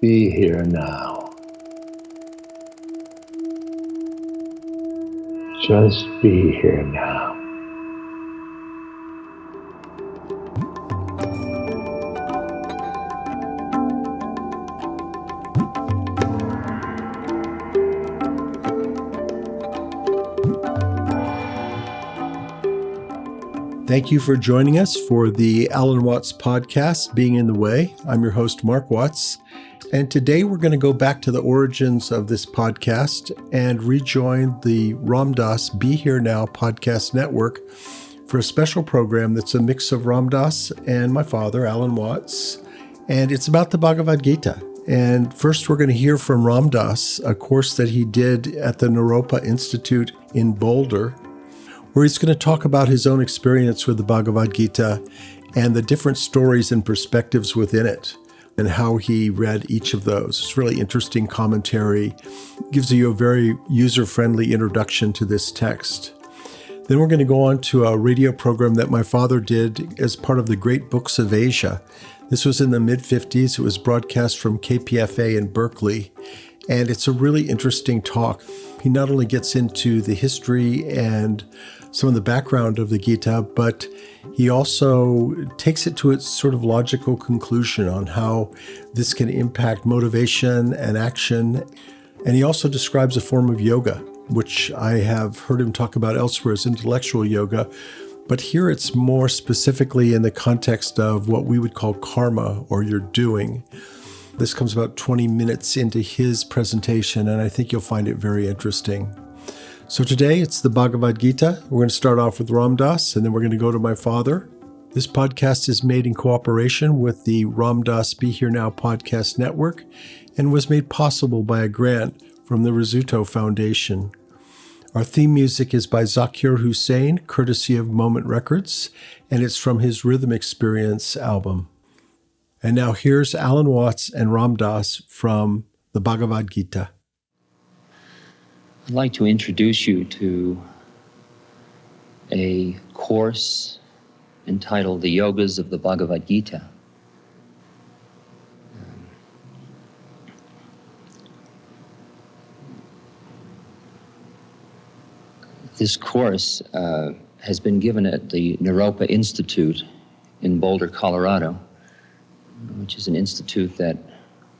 Be here now. Just be here now. Thank you for joining us for the Alan Watts podcast, Being in the Way. I'm your host, Mark Watts. And today we're going to go back to the origins of this podcast and rejoin the Ram Dass Be Here Now podcast network for a special program that's a mix of Ram Dass and my father, Alan Watts. And it's about the Bhagavad Gita. And first we're going to hear from Ram Dass, a course that he did at the Naropa Institute in Boulder, where he's going to talk about his own experience with the Bhagavad Gita and the different stories and perspectives within it, and how he read each of those. It's really interesting commentary, gives you a very user-friendly introduction to this text. Then we're going to go on to a radio program that my father did as part of the Great Books of Asia. This was in the mid-50s. It was broadcast from KPFA in Berkeley, and it's a really interesting talk. He not only gets into the history and some of the background of the Gita, but he also takes it to its sort of logical conclusion on how this can impact motivation and action. And he also describes a form of yoga, which I have heard him talk about elsewhere as intellectual yoga. But here it's more specifically in the context of what we would call karma, or your doing. This comes about 20 minutes into his presentation, and I think you'll find it very interesting. So today it's the Bhagavad Gita. We're going to start off with Ram Dass, and then we're going to go to my father. This podcast is made in cooperation with the Ram Dass Be Here Now podcast network and was made possible by a grant from the Rizzuto Foundation. Our theme music is by Zakir Hussain, courtesy of Moment Records, and it's from his Rhythm Experience album. And now here's Alan Watts and Ram Dass from the Bhagavad Gita. I'd like to introduce you to a course entitled The Yogas of the Bhagavad Gita. This course has been given at the Naropa Institute in Boulder, Colorado, which is an institute that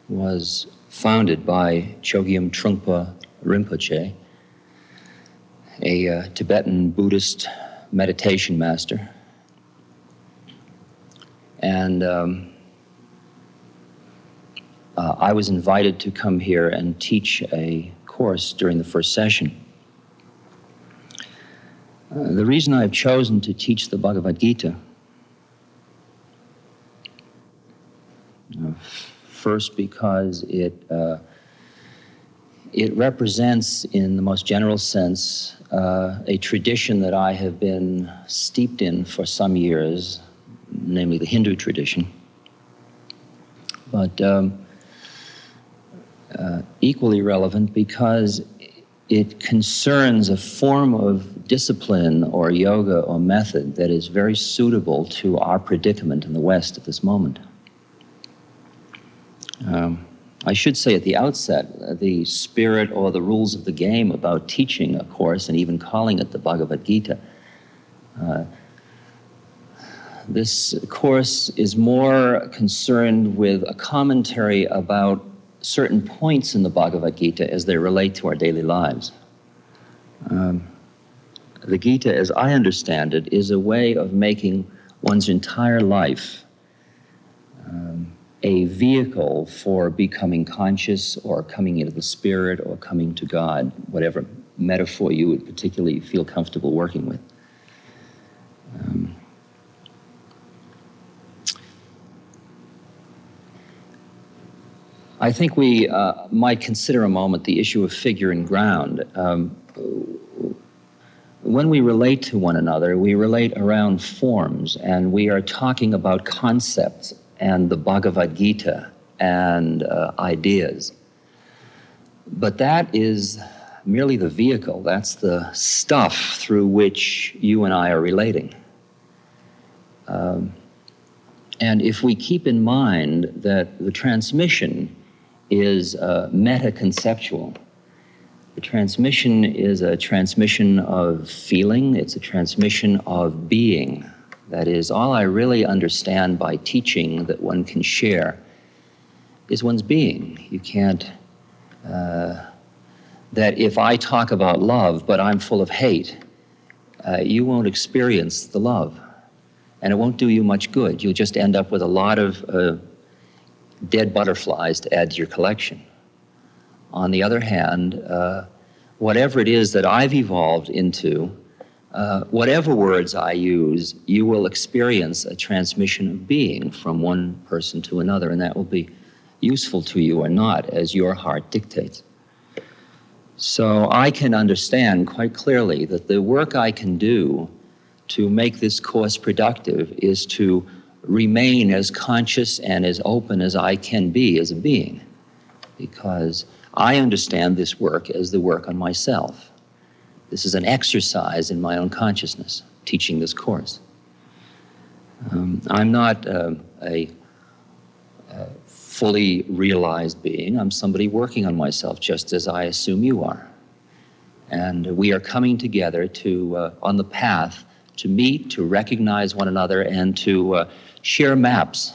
was founded by Chogyam Trungpa Rinpoche, a Tibetan Buddhist meditation master. And I was invited to come here and teach a course during the first session. The reason I've chosen to teach the Bhagavad Gita, first because it represents, in the most general sense, a tradition that I have been steeped in for some years, namely the Hindu tradition. But equally relevant because it concerns a form of discipline or yoga or method that is very suitable to our predicament in the West at this moment. I should say at the outset, the spirit or the rules of the game about teaching a course and even calling it the Bhagavad Gita. This course is more concerned with a commentary about certain points in the Bhagavad Gita as they relate to our daily lives. The Gita, as I understand it, is a way of making one's entire life a vehicle for becoming conscious or coming into the spirit or coming to God, whatever metaphor you would particularly feel comfortable working with. I think we might consider a moment the issue of figure and ground. When we relate to one another, we relate around forms, and we are talking about concepts and the Bhagavad Gita and ideas. But that is merely the vehicle. That's the stuff through which you and I are relating. And if we keep in mind that the transmission is meta-conceptual. The transmission is a transmission of feeling. It's a transmission of being. That is, all I really understand by teaching that one can share is one's being. You can't, that if I talk about love, but I'm full of hate, you won't experience the love. And it won't do you much good. You'll just end up with a lot of dead butterflies to add to your collection. On the other hand, whatever it is that I've evolved into, whatever words I use, you will experience a transmission of being from one person to another, and that will be useful to you or not, as your heart dictates. So I can understand quite clearly that the work I can do to make this course productive is to remain as conscious and as open as I can be as a being, because I understand this work as the work on myself. This is an exercise in my own consciousness, teaching this course. I'm not a fully realized being. I'm somebody working on myself, just as I assume you are. And we are coming together to, on the path, to meet, to recognize one another, and to share maps,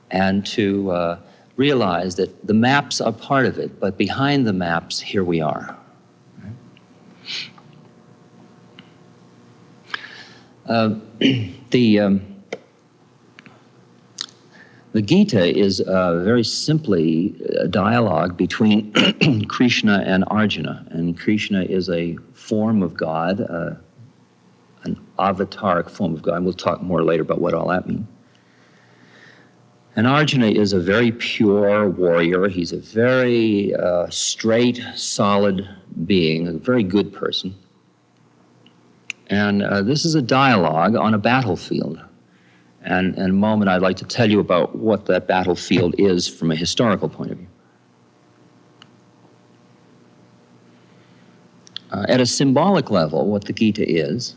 and to realize that the maps are part of it, but behind the maps, here we are. The Gita is very simply a dialogue between Krishna and Arjuna, and Krishna is a form of God, an avataric form of God, and we'll talk more later about what all that means. And Arjuna is a very pure warrior. He's a very straight, solid being, a very good person. And this is a dialogue on a battlefield. And in a moment, I'd like to tell you about what that battlefield is from a historical point of view. At a symbolic level, what the Gita is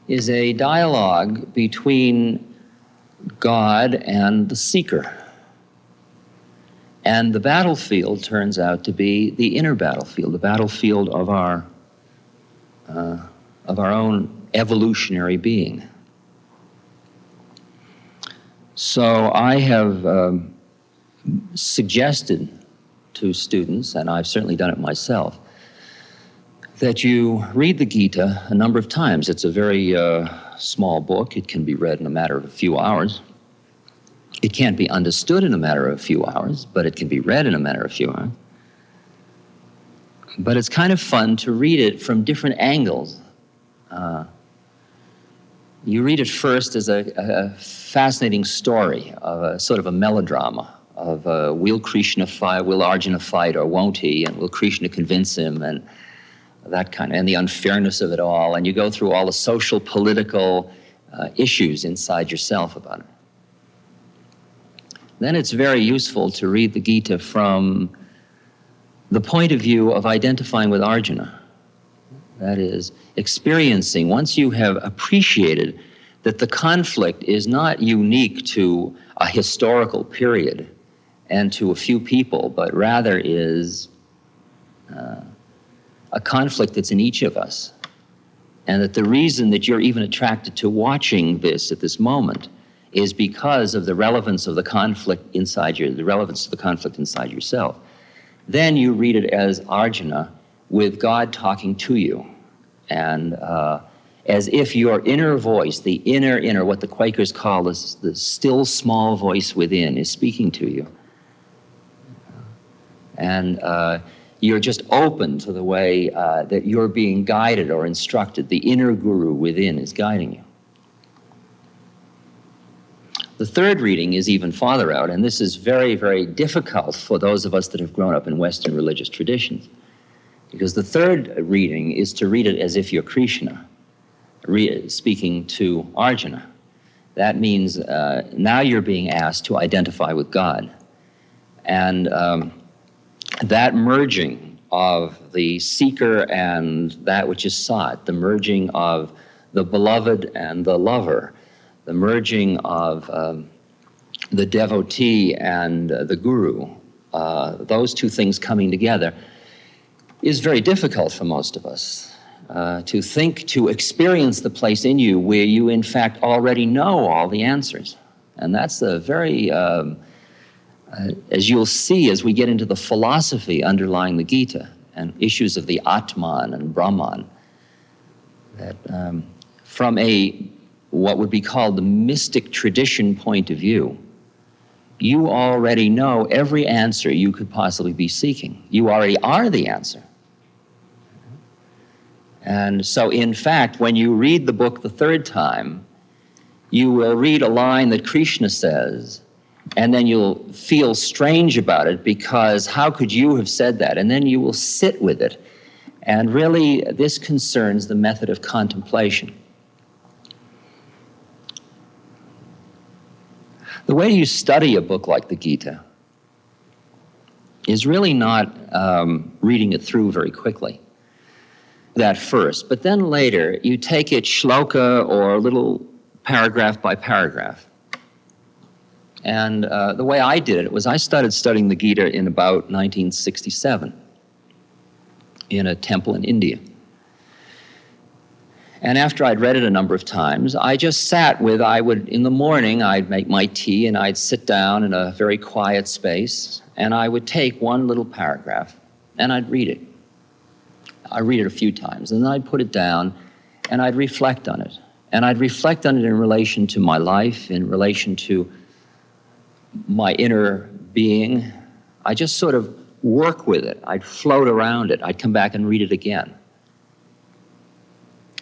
a dialogue between God and the seeker. And the battlefield turns out to be the inner battlefield, the battlefield of our own evolutionary being. So I have suggested to students, and I've certainly done it myself, that you read the Gita a number of times. It's a very small book. It can be read in a matter of a few hours. It can't be understood in a matter of a few hours, but it can be read in a matter of a few hours. But it's kind of fun to read it from different angles. You read it first as a fascinating story of a sort of a melodrama of will Krishna fight, will Arjuna fight, or won't he, and will Krishna convince him, and that kind of, and the unfairness of it all, and you go through all the social, political issues inside yourself about it. Then it's very useful to read the Gita from the point of view of identifying with Arjuna. That is, experiencing, once you have appreciated that the conflict is not unique to a historical period and to a few people, but rather is a conflict that's in each of us. And that the reason that you're even attracted to watching this at this moment is because of the relevance of the conflict inside you, the relevance of the conflict inside yourself. Then you read it as Arjuna with God talking to you. And as if your inner voice, the inner, what the Quakers call the still small voice within, is speaking to you. And you're just open to the way that you're being guided or instructed. The inner guru within is guiding you. The third reading is even farther out, and this is very, very difficult for those of us that have grown up in Western religious traditions. Because the third reading is to read it as if you're Krishna, speaking to Arjuna. That means now you're being asked to identify with God. And that merging of the seeker and that which is sought, the merging of the beloved and the lover, the merging of the devotee and the guru, those two things coming together, is very difficult for most of us. To experience the place in you where you in fact already know all the answers. And that's a very, as you'll see as we get into the philosophy underlying the Gita and issues of the Atman and Brahman, that from what would be called the mystic tradition point of view, you already know every answer you could possibly be seeking. You already are the answer. And so, in fact, when you read the book the third time, you will read a line that Krishna says, and then you'll feel strange about it because how could you have said that? And then you will sit with it. And really, this concerns the method of contemplation. The way you study a book like the Gita is really not reading it through very quickly. That first, but then later you take it shloka or little paragraph by paragraph. And the way I did it was I started studying the Gita in about 1967 in a temple in India. And after I'd read it a number of times, I just sat in the morning, I'd make my tea and I'd sit down in a very quiet space and I would take one little paragraph and I'd read it. I'd read it a few times and then I'd put it down and I'd reflect on it. And I'd reflect on it in relation to my life, in relation to my inner being. I just sort of work with it. I'd float around it. I'd come back and read it again.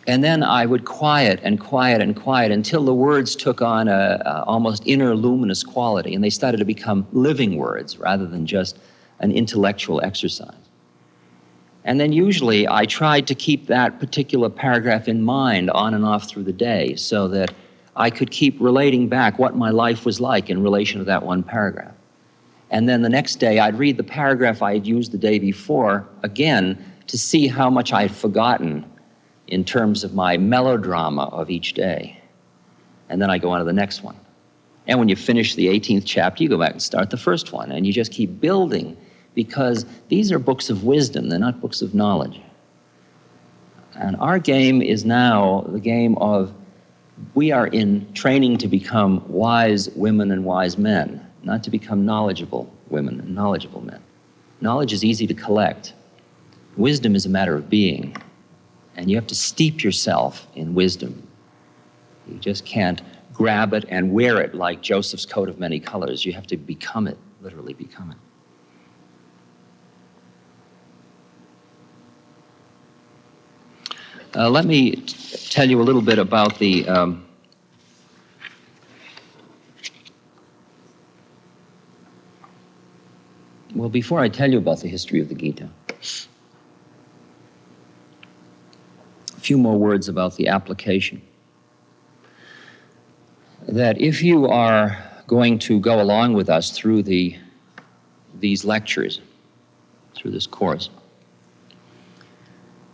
And then I would quiet and quiet and quiet until the words took on a almost inner luminous quality and they started to become living words rather than just an intellectual exercise. And then usually I tried to keep that particular paragraph in mind on and off through the day so that I could keep relating back what my life was like in relation to that one paragraph. And then the next day I'd read the paragraph I had used the day before again to see how much I had forgotten in terms of my melodrama of each day. And then I go on to the next one. And when you finish the 18th chapter, you go back and start the first one, and you just keep building because these are books of wisdom, they're not books of knowledge. And our game is now the game of we are in training to become wise women and wise men, not to become knowledgeable women and knowledgeable men. Knowledge is easy to collect. Wisdom is a matter of being. And you have to steep yourself in wisdom. You just can't grab it and wear it like Joseph's coat of many colors. You have to become it, literally become it. Let me tell you a little bit about the well, before I tell you about the history of the Gita, a few more words about the application. That if you are going to go along with us through these lectures, through this course,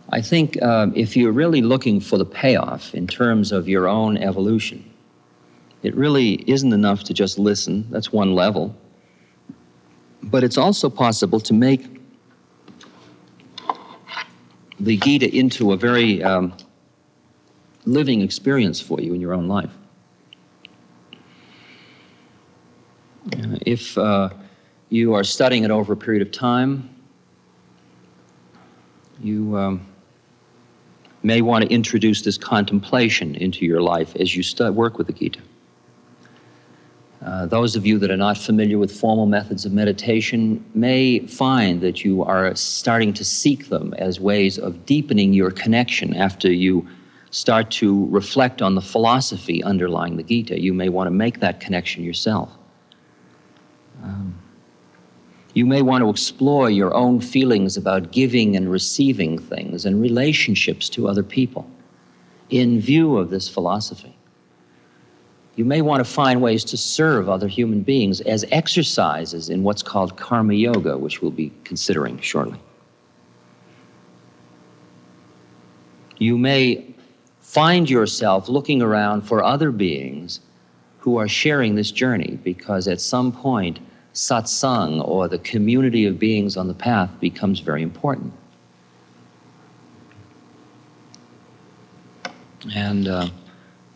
I think if you're really looking for the payoff in terms of your own evolution, it really isn't enough to just listen. That's one level. But it's also possible to make the Gita into a very living experience for you in your own life. If you are studying it over a period of time, you may want to introduce this contemplation into your life as you work with the Gita. Those of you that are not familiar with formal methods of meditation may find that you are starting to seek them as ways of deepening your connection after you start to reflect on the philosophy underlying the Gita. You may want to make that connection yourself. You may want to explore your own feelings about giving and receiving things and relationships to other people in view of this philosophy. You may want to find ways to serve other human beings as exercises in what's called karma yoga, which we'll be considering shortly. You may find yourself looking around for other beings who are sharing this journey because at some point satsang, or the community of beings on the path, becomes very important. And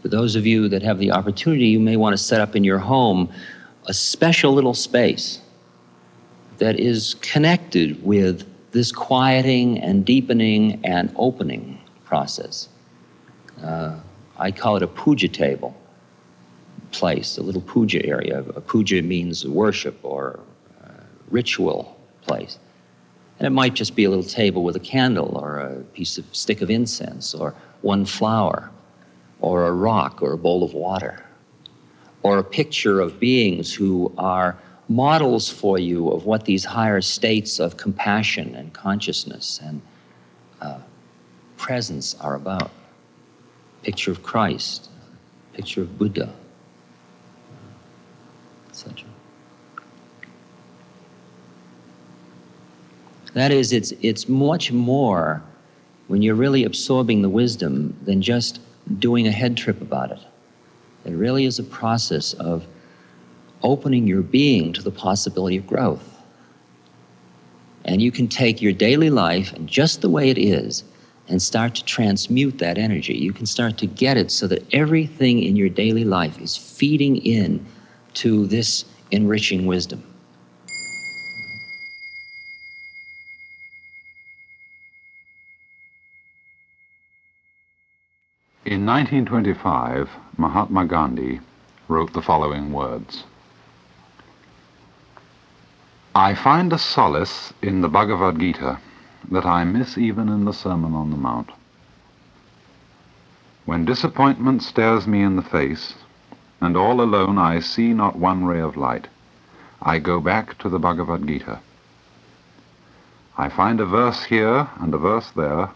for those of you that have the opportunity, you may want to set up in your home a special little space that is connected with this quieting and deepening and opening process. I call it a puja table place, a little puja area. A puja means worship or ritual place. And it might just be a little table with a candle or a stick of incense or one flower or a rock or a bowl of water or a picture of beings who are models for you of what these higher states of compassion and consciousness and presence are about. Picture of Christ, picture of Buddha, etc. That is, it's much more when you're really absorbing the wisdom than just doing a head trip about it. It really is a process of opening your being to the possibility of growth. And you can take your daily life and just the way it is and start to transmute that energy. You can start to get it so that everything in your daily life is feeding in to this enriching wisdom. In 1925, Mahatma Gandhi wrote the following words: "I find a solace in the Bhagavad Gita that I miss even in the Sermon on the Mount. When disappointment stares me in the face, and all alone I see not one ray of light, I go back to the Bhagavad Gita. I find a verse here and a verse there,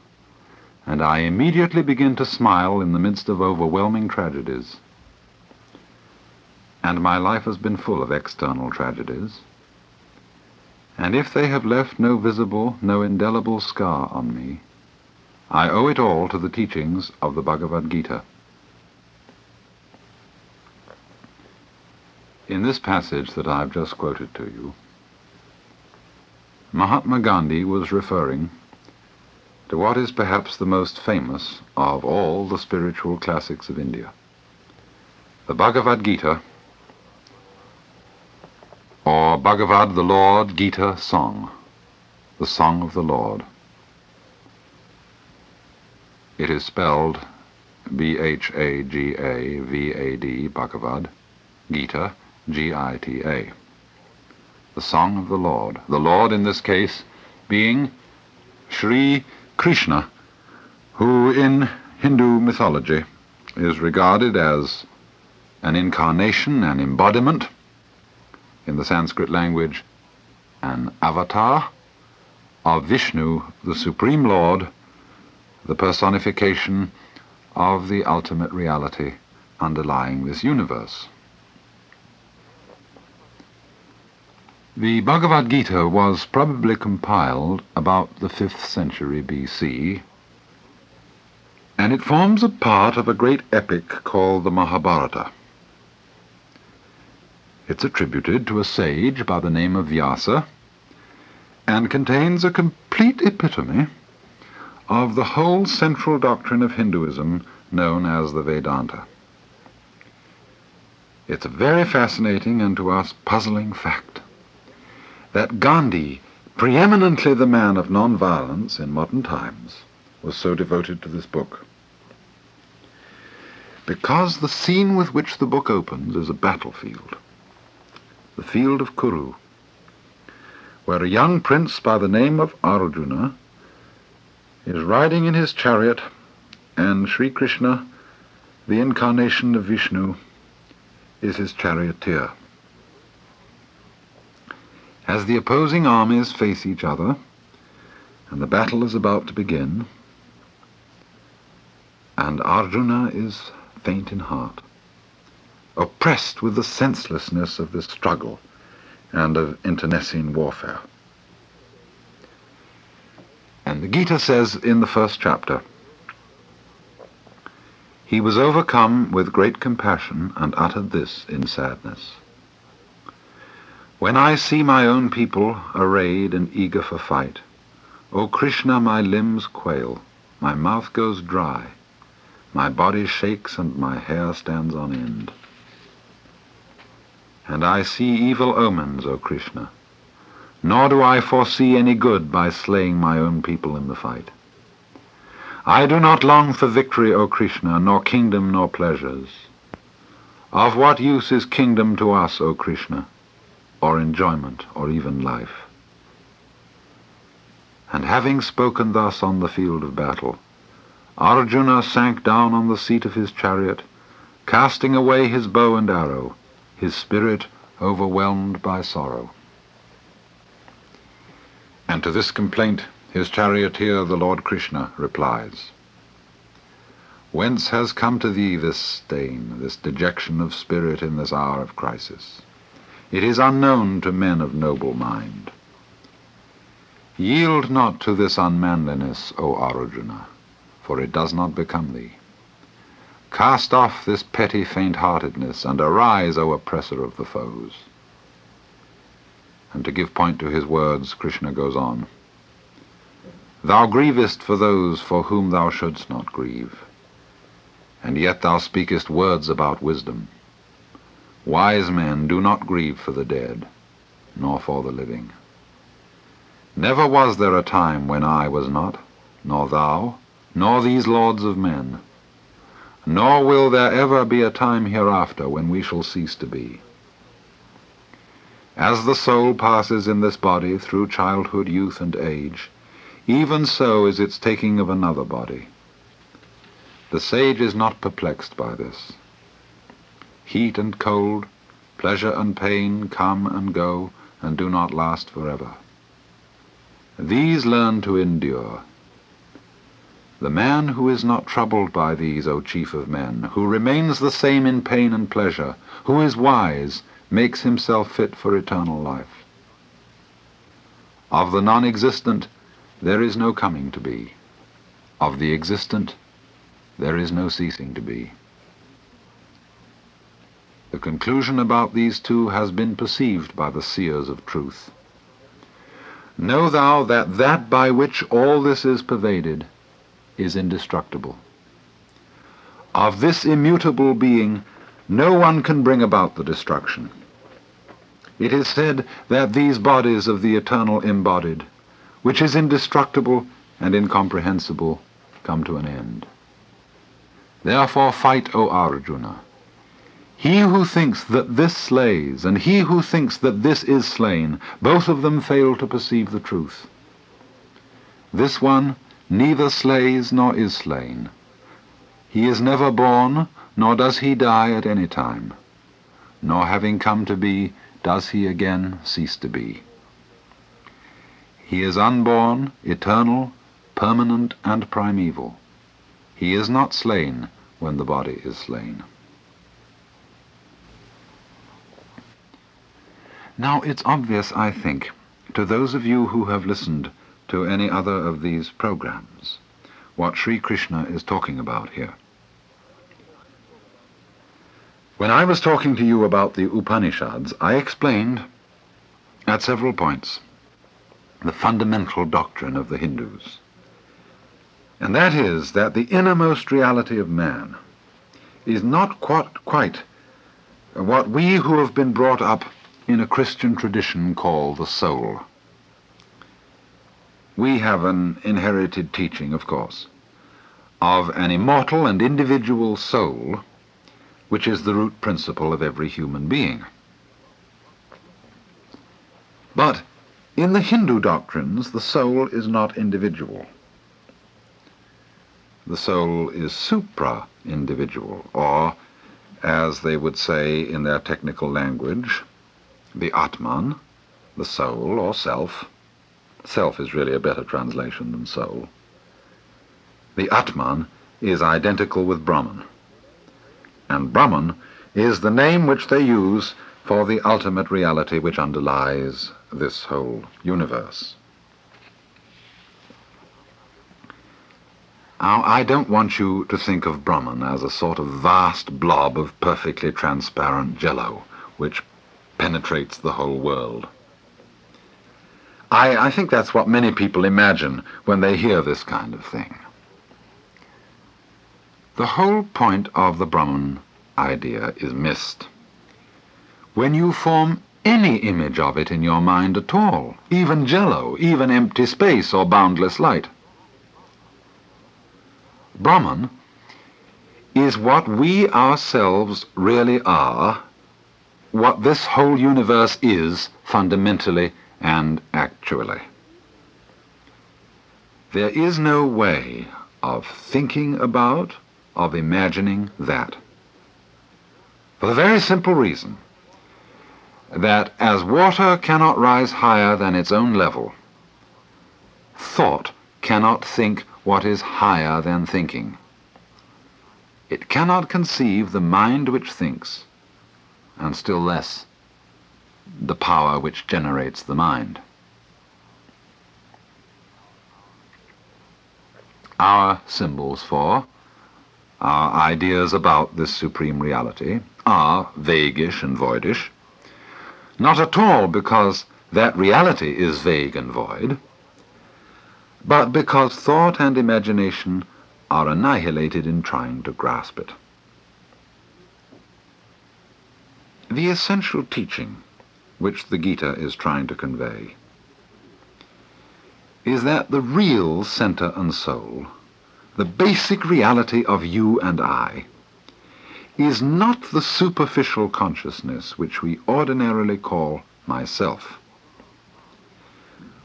and I immediately begin to smile in the midst of overwhelming tragedies. And my life has been full of external tragedies, and if they have left no visible, no indelible scar on me, I owe it all to the teachings of the Bhagavad Gita." In this passage that I've just quoted to you, Mahatma Gandhi was referring to what is perhaps the most famous of all the spiritual classics of India, the Bhagavad Gita, or Bhagavad, the Lord, Gita, Song, the Song of the Lord. It is spelled B-H-A-G-A-V-A-D, Bhagavad, Gita, G-I-T-A. The Song of the Lord in this case being Sri Krishna, who in Hindu mythology is regarded as an incarnation, an embodiment, in the Sanskrit language, an avatar of Vishnu, the Supreme Lord, the personification of the ultimate reality underlying this universe. The Bhagavad Gita was probably compiled about the 5th century BC, and it forms a part of a great epic called the Mahabharata. It's attributed to a sage by the name of Vyasa, and contains a complete epitome of the whole central doctrine of Hinduism known as the Vedanta. It's a very fascinating and to us puzzling fact that Gandhi, preeminently the man of non-violence in modern times, was so devoted to this book. Because the scene with which the book opens is a battlefield, the field of Kuru, where a young prince by the name of Arjuna is riding in his chariot, and Sri Krishna, the incarnation of Vishnu, is his charioteer. As the opposing armies face each other, and the battle is about to begin, and Arjuna is faint in heart, oppressed with the senselessness of this struggle and of internecine warfare. And the Gita says in the 1st chapter, "He was overcome with great compassion and uttered this in sadness. When I see my own people arrayed and eager for fight, O Krishna, my limbs quail, my mouth goes dry, my body shakes and my hair stands on end. And I see evil omens, O Krishna, nor do I foresee any good by slaying my own people in the fight. I do not long for victory, O Krishna, nor kingdom nor pleasures. Of what use is kingdom to us, O Krishna, or enjoyment, or even life? And having spoken thus on the field of battle, Arjuna sank down on the seat of his chariot, casting away his bow and arrow, his spirit overwhelmed by sorrow. And to this complaint his charioteer, the Lord Krishna, replies, Whence has come to thee this stain, this dejection of spirit in this hour of crisis? It is unknown to men of noble mind. Yield not to this unmanliness, O Arjuna, for it does not become thee. Cast off this petty faint-heartedness, and arise, O oppressor of the foes. And to give point to his words, Krishna goes on, Thou grievest for those for whom thou shouldst not grieve, and yet thou speakest words about wisdom. Wise men do not grieve for the dead, nor for the living. Never was there a time when I was not, nor thou, nor these lords of men, nor will there ever be a time hereafter when we shall cease to be. As the soul passes in this body through childhood, youth, and age, even so is its taking of another body. The sage is not perplexed by this. Heat and cold, pleasure and pain come and go, and do not last forever. These learn to endure. The man who is not troubled by these, O chief of men, who remains the same in pain and pleasure, who is wise, makes himself fit for eternal life. Of the non-existent, there is no coming to be. Of the existent, there is no ceasing to be. The conclusion about these two has been perceived by the seers of truth. Know thou that that by which all this is pervaded is indestructible. Of this immutable being, no one can bring about the destruction. It is said that these bodies of the eternal embodied, which is indestructible and incomprehensible, come to an end. Therefore fight, O Arjuna. He who thinks that this slays, and he who thinks that this is slain, both of them fail to perceive the truth. This one neither slays nor is slain. He is never born, nor does he die at any time, nor having come to be, does he again cease to be. He is unborn, eternal, permanent, and primeval. He is not slain when the body is slain. Now it's obvious, I think, to those of you who have listened to any other of these programs, what Sri Krishna is talking about here. When I was talking to you about the Upanishads, I explained at several points the fundamental doctrine of the Hindus. And that is that the innermost reality of man is not quite what we who have been brought up in a Christian tradition call the soul. We have an inherited teaching, of course, of an immortal and individual soul, which is the root principle of every human being. But in the Hindu doctrines, the soul is not individual. The soul is supra-individual, or, as they would say in their technical language, the Atman, the soul or self. Self is really a better translation than soul. The Atman is identical with Brahman, and Brahman is the name which they use for the ultimate reality which underlies this whole universe. Now, I don't want you to think of Brahman as a sort of vast blob of perfectly transparent jello, which penetrates the whole world. I think that's what many people imagine when they hear this kind of thing. The whole point of the Brahman idea is missed. When you form any image of it in your mind at all, even jello, even empty space or boundless light, Brahman is what we ourselves really are, what this whole universe is fundamentally and actually. There is no way of thinking about, of imagining that. For the very simple reason that as water cannot rise higher than its own level, thought cannot think what is higher than thinking. It cannot conceive the mind which thinks, and still less the power which generates the mind. Our symbols for, our ideas about this supreme reality are vaguish and voidish, not at all because that reality is vague and void, but because thought and imagination are annihilated in trying to grasp it. The essential teaching which the Gita is trying to convey is that the real center and soul, the basic reality of you and I, is not the superficial consciousness which we ordinarily call myself.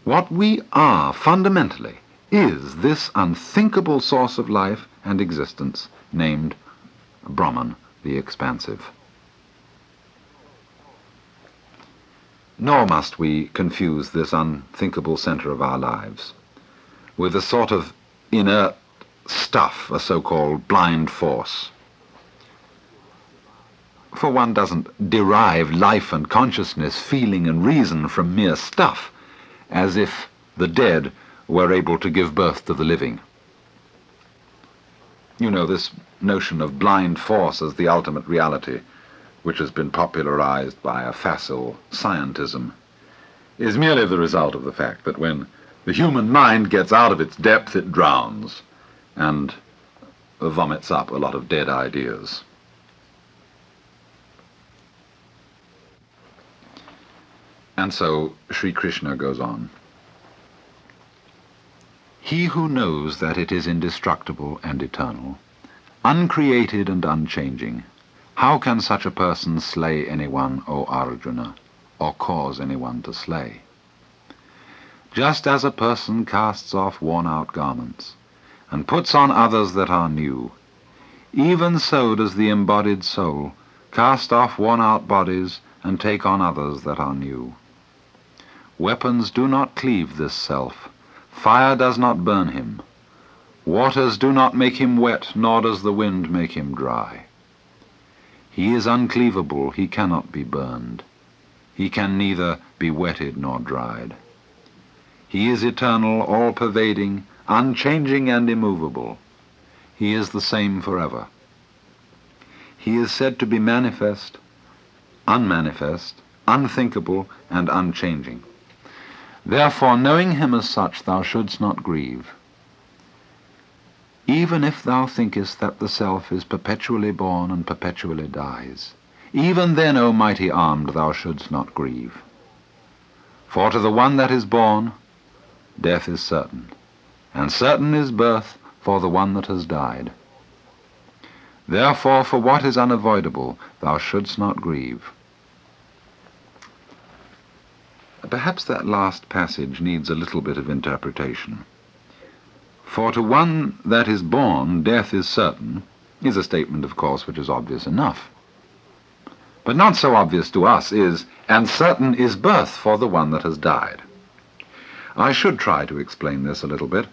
What we are fundamentally is this unthinkable source of life and existence named Brahman, the expansive. Nor must we confuse this unthinkable center of our lives with a sort of inert stuff, a so-called blind force. For one doesn't derive life and consciousness, feeling and reason from mere stuff, as if the dead were able to give birth to the living. You know, this notion of blind force as the ultimate reality, which has been popularized by a facile scientism, is merely the result of the fact that when the human mind gets out of its depth, it drowns and vomits up a lot of dead ideas. And so Sri Krishna goes on. He who knows that it is indestructible and eternal, uncreated and unchanging, how can such a person slay anyone, O Arjuna, or cause anyone to slay? Just as a person casts off worn-out garments, and puts on others that are new, even so does the embodied soul cast off worn-out bodies and take on others that are new. Weapons do not cleave this self, fire does not burn him, waters do not make him wet, nor does the wind make him dry. He is uncleavable, he cannot be burned. He can neither be wetted nor dried. He is eternal, all-pervading, unchanging and immovable. He is the same forever. He is said to be manifest, unmanifest, unthinkable, and unchanging. Therefore, knowing him as such, thou shouldst not grieve. Even if thou thinkest that the self is perpetually born and perpetually dies, even then, O mighty armed, thou shouldst not grieve. For to the one that is born, death is certain, and certain is birth for the one that has died. Therefore, for what is unavoidable, thou shouldst not grieve. Perhaps that last passage needs a little bit of interpretation. For to one that is born, death is certain, is a statement, of course, which is obvious enough. But not so obvious to us is, and certain is birth for the one that has died. I should try to explain this a little bit,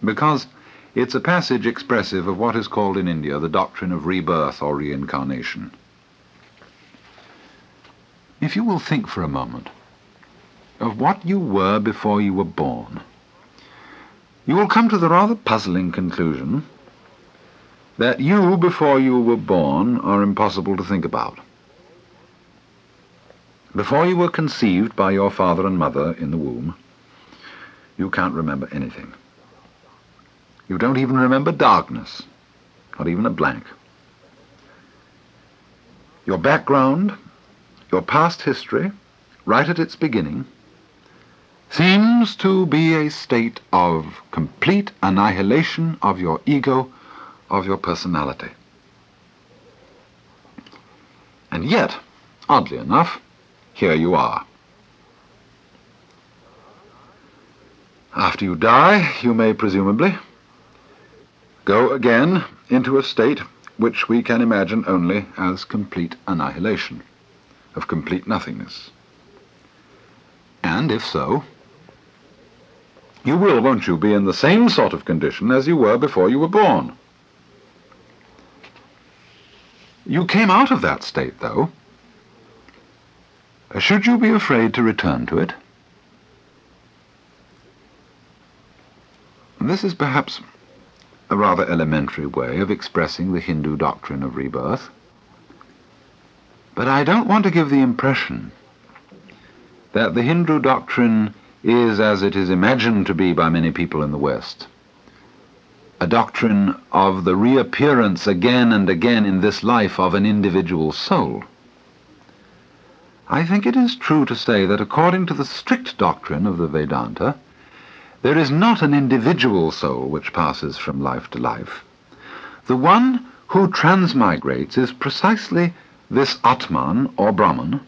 because it's a passage expressive of what is called in India the doctrine of rebirth or reincarnation. If you will think for a moment of what you were before you were born, you will come to the rather puzzling conclusion that you, before you were born, are impossible to think about. Before you were conceived by your father and mother in the womb, you can't remember anything. You don't even remember darkness, not even a blank. Your background, your past history, right at its beginning, seems to be a state of complete annihilation of your ego, of your personality. And yet, oddly enough, here you are. After you die, you may presumably go again into a state which we can imagine only as complete annihilation, of complete nothingness. And if so, you will, won't you, be in the same sort of condition as you were before you were born. You came out of that state, though. Should you be afraid to return to it? This is perhaps a rather elementary way of expressing the Hindu doctrine of rebirth. But I don't want to give the impression that the Hindu doctrine is, as it is imagined to be by many people in the West, a doctrine of the reappearance again and again in this life of an individual soul. I think it is true to say that according to the strict doctrine of the Vedanta, there is not an individual soul which passes from life to life. The one who transmigrates is precisely this Atman, or Brahman,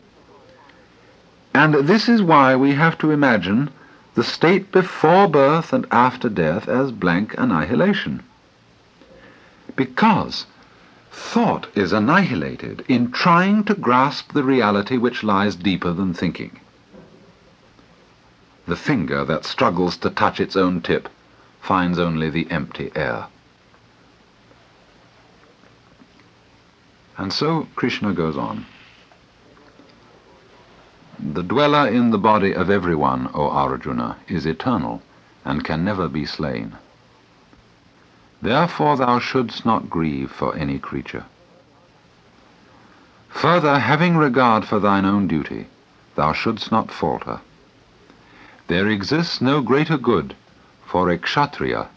and this is why we have to imagine the state before birth and after death as blank annihilation. Because thought is annihilated in trying to grasp the reality which lies deeper than thinking. The finger that struggles to touch its own tip finds only the empty air. And so Krishna goes on. The dweller in the body of everyone, O Arjuna, is eternal and can never be slain. Therefore thou shouldst not grieve for any creature. Further, having regard for thine own duty, thou shouldst not falter. There exists no greater good for a kshatriya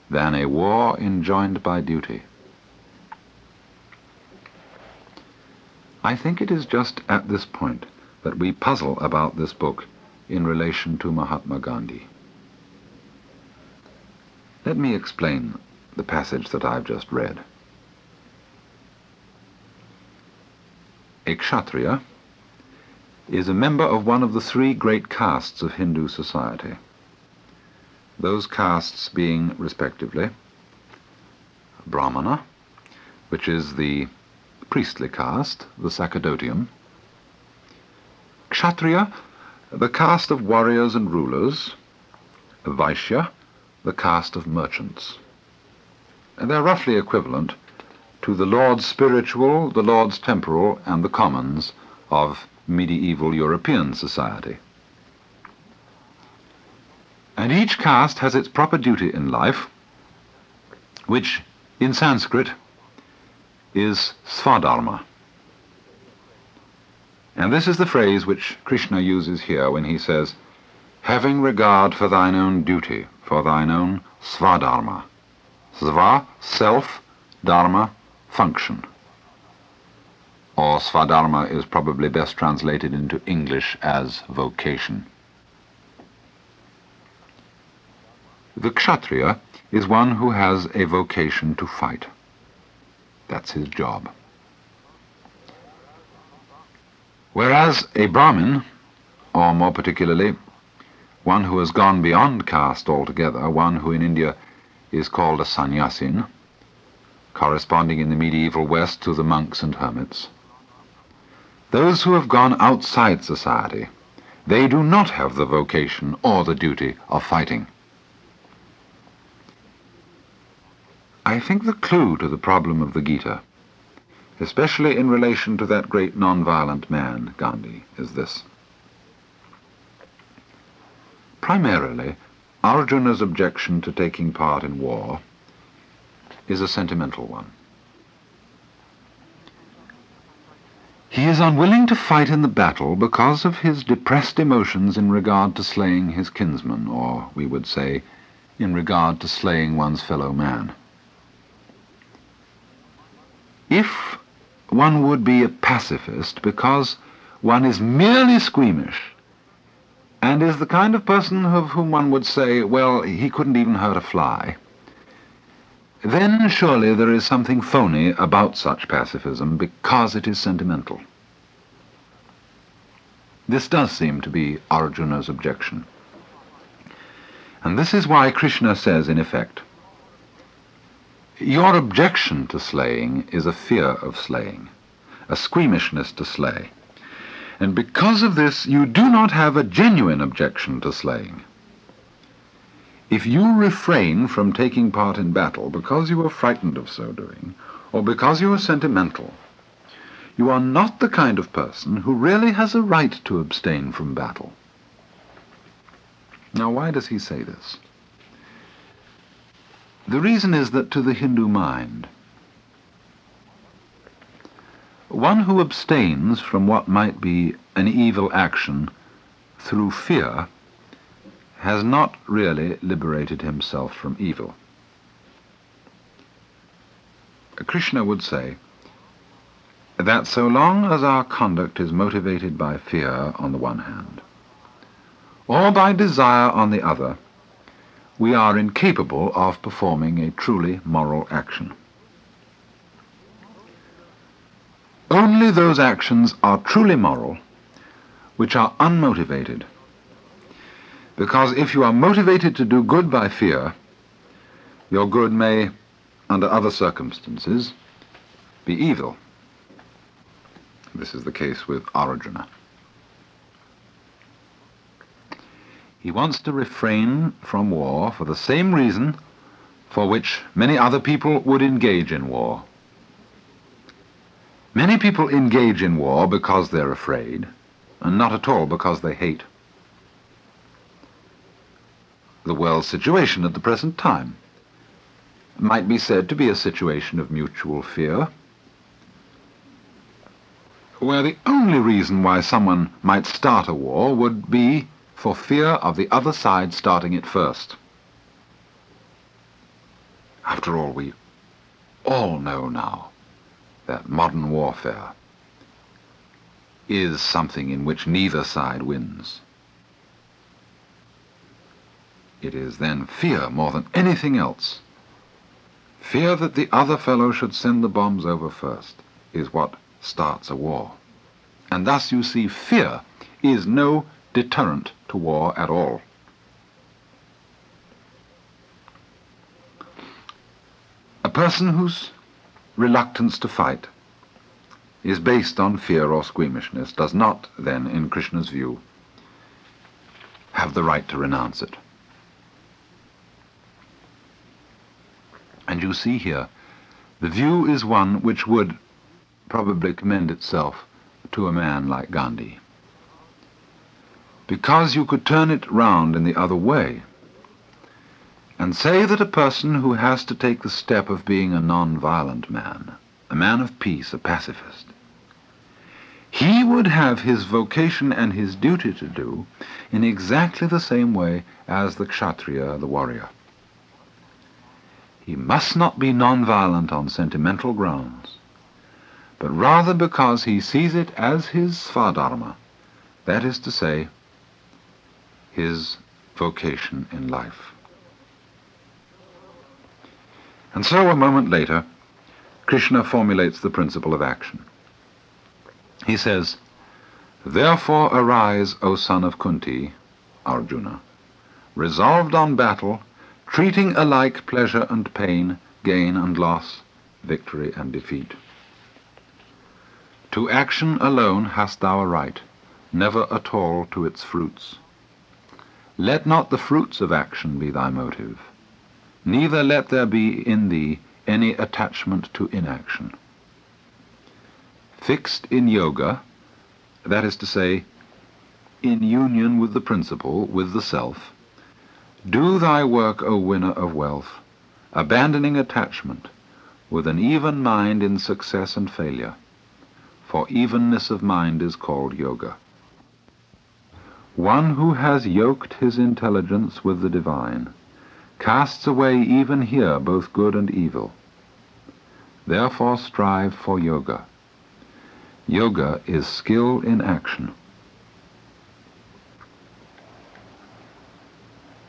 than a war enjoined by duty. I think it is just at this point that we puzzle about this book in relation to Mahatma Gandhi. Let me explain the passage that I've just read. A kshatriya is a member of one of the three great castes of Hindu society. Those castes being, respectively, Brahmana, which is the priestly caste, the sacerdotium; Kshatriya, the caste of warriors and rulers; Vaishya, the caste of merchants. And they're roughly equivalent to the lords spiritual, the lords temporal, and the commons of medieval European society. And each caste has its proper duty in life, which in Sanskrit is svadharma. And this is the phrase which Krishna uses here when he says, having regard for thine own duty, for thine own svadharma. Sva, self, dharma, function. Or svadharma is probably best translated into English as vocation. The kshatriya is one who has a vocation to fight. That's his job. Whereas a Brahmin, or more particularly, one who has gone beyond caste altogether, one who in India is called a sannyasin, corresponding in the medieval West to the monks and hermits, those who have gone outside society, they do not have the vocation or the duty of fighting. I think the clue to the problem of the Gita, especially in relation to that great non-violent man, Gandhi, is this. Primarily, Arjuna's objection to taking part in war is a sentimental one. He is unwilling to fight in the battle because of his depressed emotions in regard to slaying his kinsman, or, we would say, in regard to slaying one's fellow man. If one would be a pacifist because one is merely squeamish, and is the kind of person of whom one would say, well, he couldn't even hurt a fly, then surely there is something phony about such pacifism because it is sentimental. This does seem to be Arjuna's objection. And this is why Krishna says, in effect, your objection to slaying is a fear of slaying, a squeamishness to slay. And because of this, you do not have a genuine objection to slaying. If you refrain from taking part in battle because you are frightened of so doing, or because you are sentimental, you are not the kind of person who really has a right to abstain from battle. Now, why does he say this? The reason is that to the Hindu mind, one who abstains from what might be an evil action through fear has not really liberated himself from evil. Krishna would say that so long as our conduct is motivated by fear on the one hand, or by desire on the other, we are incapable of performing a truly moral action. Only those actions are truly moral which are unmotivated. Because if you are motivated to do good by fear, your good may, under other circumstances, be evil. This is the case with Arjuna. He wants to refrain from war for the same reason for which many other people would engage in war. Many people engage in war because they're afraid, and not at all because they hate. The world's situation at the present time might be said to be a situation of mutual fear, where the only reason why someone might start a war would be for fear of the other side starting it first. After all, we all know now that modern warfare is something in which neither side wins. It is then fear more than anything else. Fear that the other fellow should send the bombs over first is what starts a war. And thus you see, fear is no deterrent to war at all. A person whose reluctance to fight is based on fear or squeamishness does not then, in Krishna's view, have the right to renounce it. And you see here, the view is one which would probably commend itself to a man like Gandhi. Because you could turn it round in the other way and say that a person who has to take the step of being a non-violent man, a man of peace, a pacifist, he would have his vocation and his duty to do in exactly the same way as the kshatriya, the warrior. He must not be non-violent on sentimental grounds, but rather because he sees it as his svadharma, that is to say, his vocation in life. And so a moment later, Krishna formulates the principle of action. He says, "Therefore arise, O son of Kunti, Arjuna, resolved on battle, treating alike pleasure and pain, gain and loss, victory and defeat. To action alone hast thou a right, never at all to its fruits. Let not the fruits of action be thy motive, neither let there be in thee any attachment to inaction. Fixed in yoga, that is to say, in union with the principle, with the self, do thy work, O winner of wealth, abandoning attachment, with an even mind in success and failure. for evenness of mind is called yoga. One who has yoked his intelligence with the divine casts away even here both good and evil. Therefore strive for yoga. Yoga is skill in action.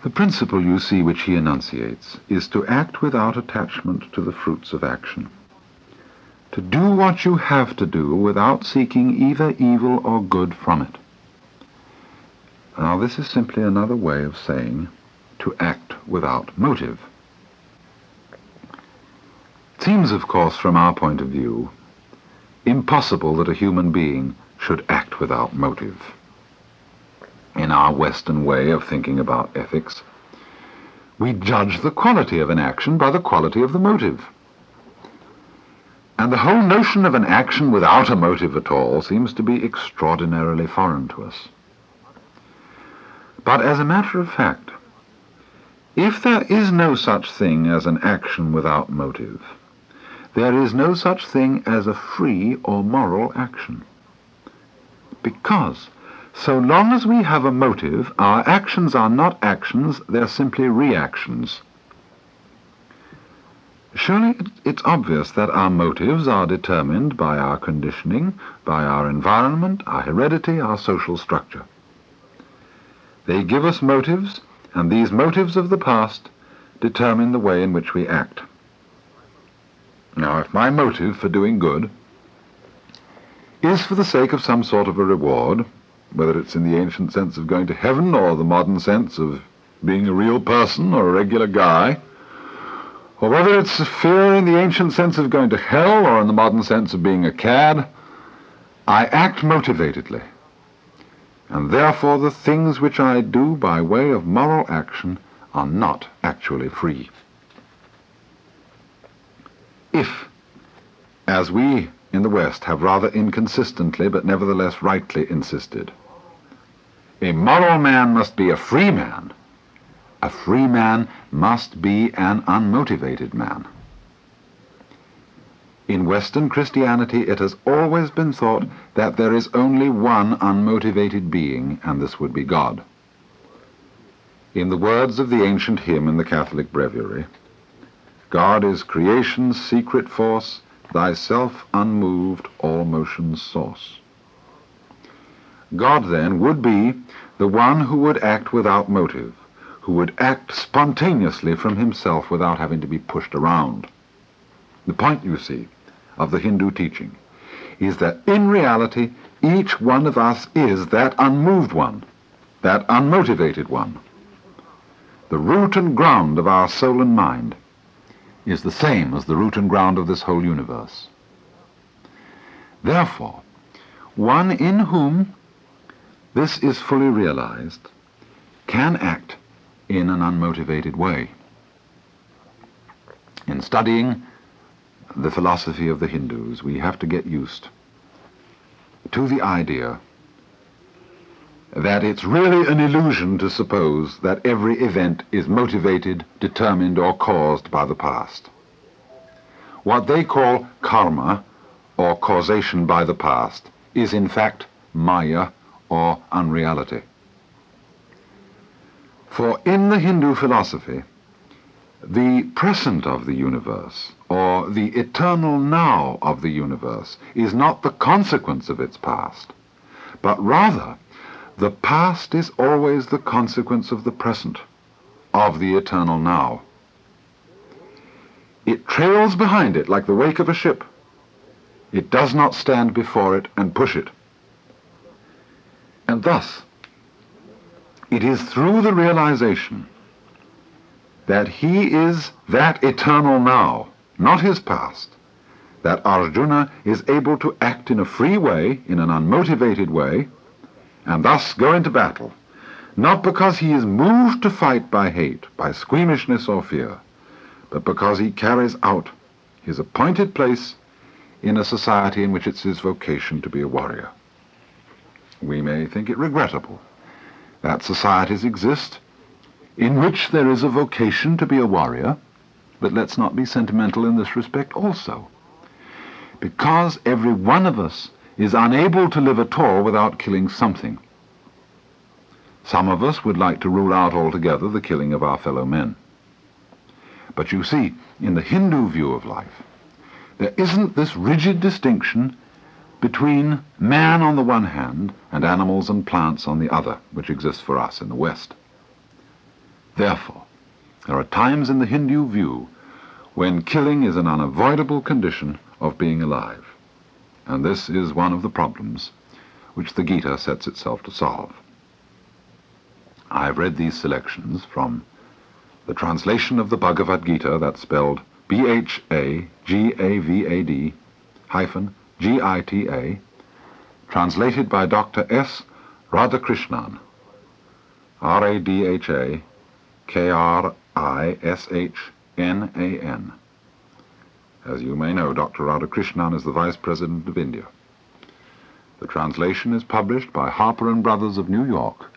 The principle, you see, which he enunciates is to act without attachment to the fruits of action. To do what you have to do without seeking either evil or good from it. Now, this is simply another way of saying to act without motive. It seems, of course, from our point of view, impossible that a human being should act without motive. In our Western way of thinking about ethics, we judge the quality of an action by the quality of the motive. And the whole notion of an action without a motive at all seems to be extraordinarily foreign to us. But as a matter of fact, if there is no such thing as an action without motive, there is no such thing as a free or moral action. Because so long as we have a motive, our actions are not actions, they're simply reactions. Surely it's obvious that our motives are determined by our conditioning, by our environment, our heredity, our social structure. They give us motives, and these motives of the past determine the way in which we act. Now, if my motive for doing good is for the sake of some sort of a reward, whether it's in the ancient sense of going to heaven or the modern sense of being a real person or a regular guy, or whether it's a fear in the ancient sense of going to hell or in the modern sense of being a cad, I act motivatedly. And therefore the things which I do by way of moral action are not actually free. If, as we in the West have rather inconsistently but nevertheless rightly insisted, a moral man must be a free man must be an unmotivated man. In Western Christianity, it has always been thought that there is only one unmotivated being, and this would be God. In the words of the ancient hymn in the Catholic Breviary, God is creation's secret force, thyself unmoved, all motion's source. God, then, would be the one who would act without motive, who would act spontaneously from himself without having to be pushed around. The point, you see, of the Hindu teaching is that in reality each one of us is that unmoved one, that unmotivated one. The root and ground of our soul and mind is the same as the root and ground of this whole universe. Therefore, one in whom this is fully realized can act in an unmotivated way. In studying the philosophy of the Hindus, we have to get used to the idea that it's really an illusion to suppose that every event is motivated, determined, or caused by the past. What they call karma, or causation by the past, is in fact maya, or unreality. For in the Hindu philosophy, the present of the universe, or the eternal now of the universe, is not the consequence of its past, but rather the past is always the consequence of the present, of the eternal now. It trails behind it like the wake of a ship. It does not stand before it and push it. And thus, it is through the realization that he is that eternal now, not his past, that Arjuna is able to act in a free way, in an unmotivated way, and thus go into battle, not because he is moved to fight by hate, by squeamishness or fear, but because he carries out his appointed place in a society in which it's his vocation to be a warrior. We may think it regrettable that societies exist in which there is a vocation to be a warrior, but let's not be sentimental in this respect also. Because every one of us is unable to live at all without killing something. Some of us would like to rule out altogether the killing of our fellow men. But you see, in the Hindu view of life, there isn't this rigid distinction between man on the one hand and animals and plants on the other, which exists for us in the West. Therefore, there are times in the Hindu view when killing is an unavoidable condition of being alive. And this is one of the problems which the Gita sets itself to solve. I have read these selections from the translation of the Bhagavad Gita, that's spelled Bhagavad -Gita, translated by Dr. S. Radhakrishnan, Radhakrishnan. As you may know, Dr. Radhakrishnan is the Vice President of India. The translation is published by Harper & Brothers of New York.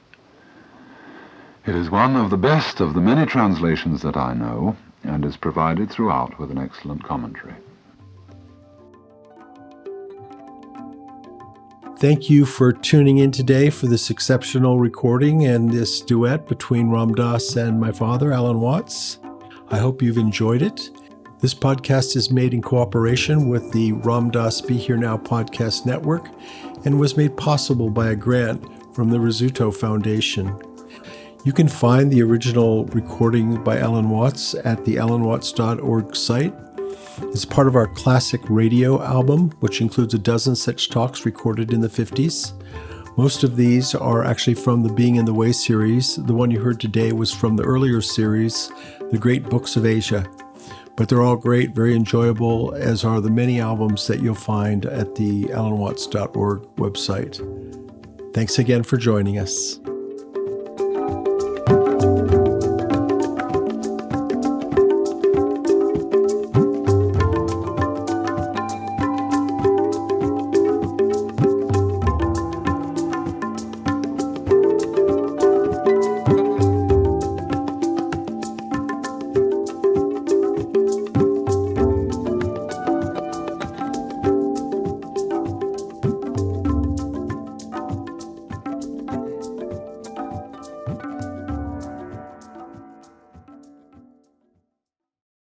It is one of the best of the many translations that I know, and is provided throughout with an excellent commentary. Thank you for tuning in today for this exceptional recording and this duet between Ram Dass and my father, Alan Watts. I hope you've enjoyed it. This podcast is made in cooperation with the Ram Dass Be Here Now podcast network and was made possible by a grant from the Rizzuto Foundation. You can find the original recording by Alan Watts at the alanwatts.org site. It's part of our classic radio album, which includes a dozen such talks recorded in the 50s. Most of these are actually from the Being in the Way series. The one you heard today was from the earlier series, The Great Books of Asia. But they're all great, very enjoyable, as are the many albums that you'll find at the alanwatts.org website. Thanks again for joining us.